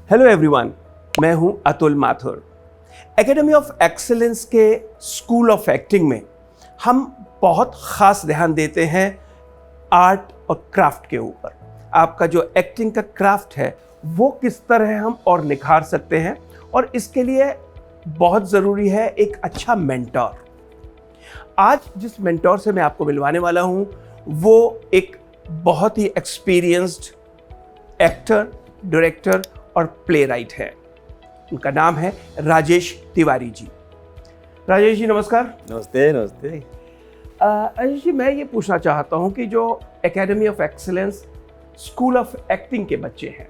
Hello everyone, मैं हूं Atul Mathur. Academy of excellence के स्कूल ऑफ एक्टिंग में हम बहुत ख़ास ध्यान देते हैं आर्ट और क्राफ्ट के ऊपर। आपका जो एक्टिंग का क्राफ्ट है वो किस तरह हम और निखार सकते हैं, और इसके लिए बहुत ज़रूरी है एक अच्छा मेंटर। आज जिस मेंटर से मैं आपको मिलवाने वाला हूं वो एक बहुत ही एक्सपीरियंस्ड एक्टर, डायरेक्टर और प्ले राइट है। उनका नाम है राजेश तिवारी जी। राजेश जी नमस्कार। नमस्ते। नमस्ते। राजेश जी, मैं ये पूछना चाहता हूँ कि जो academy of excellence school of acting के बच्चे हैं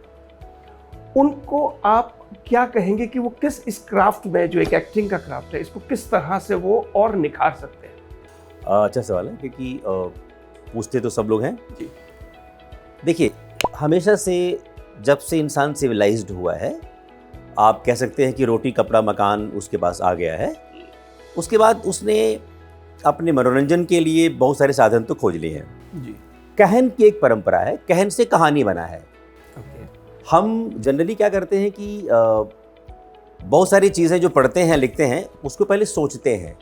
उनको आप क्या कहेंगे कि वो किस इस क्राफ्ट में, जो एक एक्टिंग का क्राफ्ट है, इसको किस तरह से वो और निखार सकते हैं? अच्छा सवाल है, क्योंकि पूछते तो सब लोग हैं जी। देखिए, हमेशा से जब से इंसान सिविलाइज्ड हुआ है, आप कह सकते हैं कि रोटी कपड़ा मकान उसके पास आ गया है। उसके बाद उसने अपने मनोरंजन के लिए बहुत सारे साधन तो खोज लिए हैं। जी। कहन की एक परंपरा है, कहन से कहानी बना है। हम जनरली क्या करते हैं कि बहुत सारी चीज़ें जो पढ़ते हैं, लिखते हैं, उसको पहले सोचते हैं।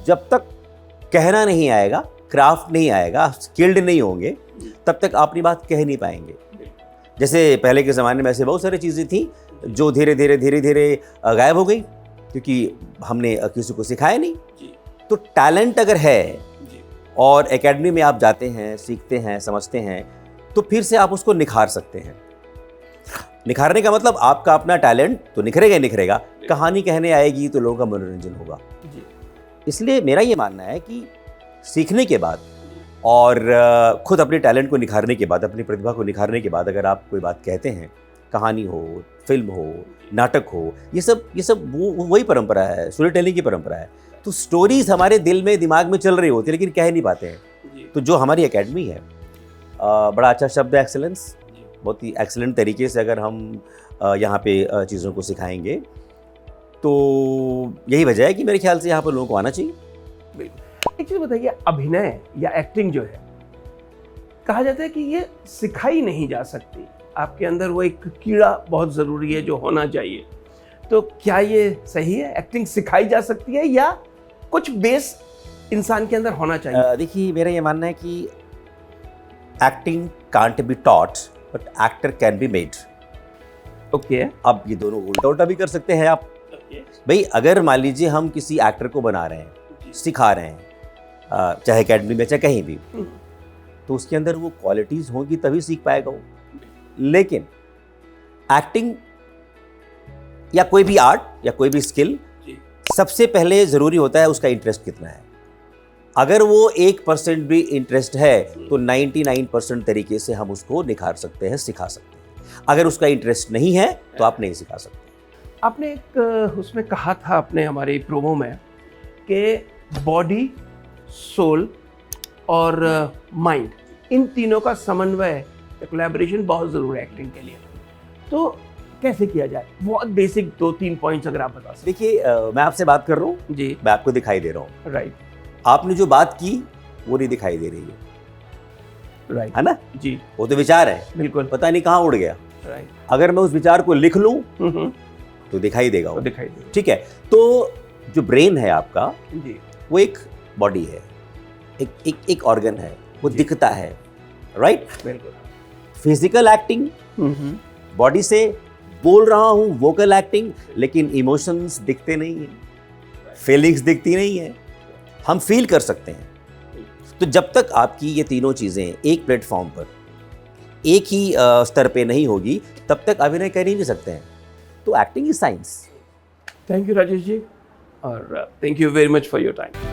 जब तक कहना नहीं आएगा, क्राफ्ट नहीं आएगा, स्किल्ड नहीं होंगे, तब तक आप अपनी बात कह नहीं पाएंगे। जैसे पहले के ज़माने में ऐसे बहुत सारी चीज़ें थी जो धीरे धीरे गायब हो गई, क्योंकि हमने किसी को सिखाया नहीं। तो टैलेंट अगर है और एकेडमी में आप जाते हैं, सीखते हैं, समझते हैं, तो फिर से आप उसको निखार सकते हैं। निखारने का मतलब आपका अपना टैलेंट तो निखरेगा ही निखरेगा, कहानी कहने आएगी तो लोगों का मनोरंजन होगा। इसलिए मेरा ये मानना है कि सीखने के बाद और खुद अपने टैलेंट को निखारने के बाद, अपनी प्रतिभा को निखारने के बाद अगर आप कोई बात कहते हैं, कहानी हो, फिल्म हो, नाटक हो, ये सब वही परंपरा है, स्टोरी टेलिंग की परंपरा है। तो स्टोरीज हमारे दिल में, दिमाग में चल रही होती है, लेकिन कह नहीं पाते हैं। तो जो हमारी एकेडमी है, बड़ा अच्छा शब्द है एक्सेलेंस। बहुत ही एक्सेलेंट तरीके से अगर हम यहाँ पे चीज़ों को सिखाएंगे तो यही वजह है कि मेरे ख्याल से यहाँ पर लोगों को आना चाहिए। बिल्कुल। एक चीज़ बताइए, अभिनय या एक्टिंग जो है, कहा जाता है कि ये सिखाई नहीं जा सकती, आपके अंदर वो एक कीड़ा बहुत ज़रूरी है जो होना चाहिए। तो क्या ये सही है? एक्टिंग सिखाई जा सकती है या कुछ बेस इंसान के अंदर होना चाहिए? देखिए, मेरा ये मानना है कि acting can't be taught but actor can be made. Okay. अब ये दोनों उल्टा उल्टा भी कर सकते हैं आप। भाई, अगर मान लीजिए हम किसी एक्टर को बना रहे हैं, सिखा रहे हैं, चाहे एकेडमी में चाहे कहीं भी, तो उसके अंदर वो क्वालिटीज़ होंगी तभी सीख पाएगा वो। लेकिन एक्टिंग या कोई भी आर्ट या कोई भी स्किल, सबसे पहले ज़रूरी होता है उसका इंटरेस्ट कितना है। अगर वो 1% भी इंटरेस्ट है तो 99% तरीके से हम उसको निखार सकते हैं, सिखा सकते हैं। अगर उसका इंटरेस्ट नहीं है तो आप नहीं सिखा सकते। आपने एक उसमें कहा था अपने हमारे प्रोमो में कि बॉडी, सोल और माइंड, इन तीनों का समन्वय, कोलैबोरेशन बहुत ज़रूरी है एक्टिंग के लिए। तो कैसे किया जाए? बहुत बेसिक 2-3 पॉइंट्स अगर आप बता सकें। देखिए, मैं आपसे बात कर रहा हूँ जी, मैं आपको दिखाई दे रहा हूँ। राइट। आपने जो बात की वो नहीं दिखाई दे रही है, राइट है ना? जी, वो तो विचार है, बिल्कुल, पता नहीं कहाँ उड़ गया। राइट। अगर मैं उस विचार को लिख लूँ तो दिखाई देगा तो वो। दिखाई दे। ठीक है। तो जो ब्रेन है आपका, जी, वो एक बॉडी है, एक ऑर्गन है, वो दिखता है, राइट? बिल्कुल। फिजिकल एक्टिंग, बॉडी से बोल रहा हूँ, वोकल एक्टिंग, लेकिन इमोशंस दिखते नहीं हैं, फीलिंग्स दिखती नहीं है, हम फील कर सकते हैं। तो जब तक आपकी ये तीनों चीज़ें एक प्लेटफॉर्म पर, एक ही स्तर पे नहीं होगी, तब तक अभिनय कर ही नहीं सकते हैं। तो acting is science. Thank you Rajesh ji, और thank you very much for your time.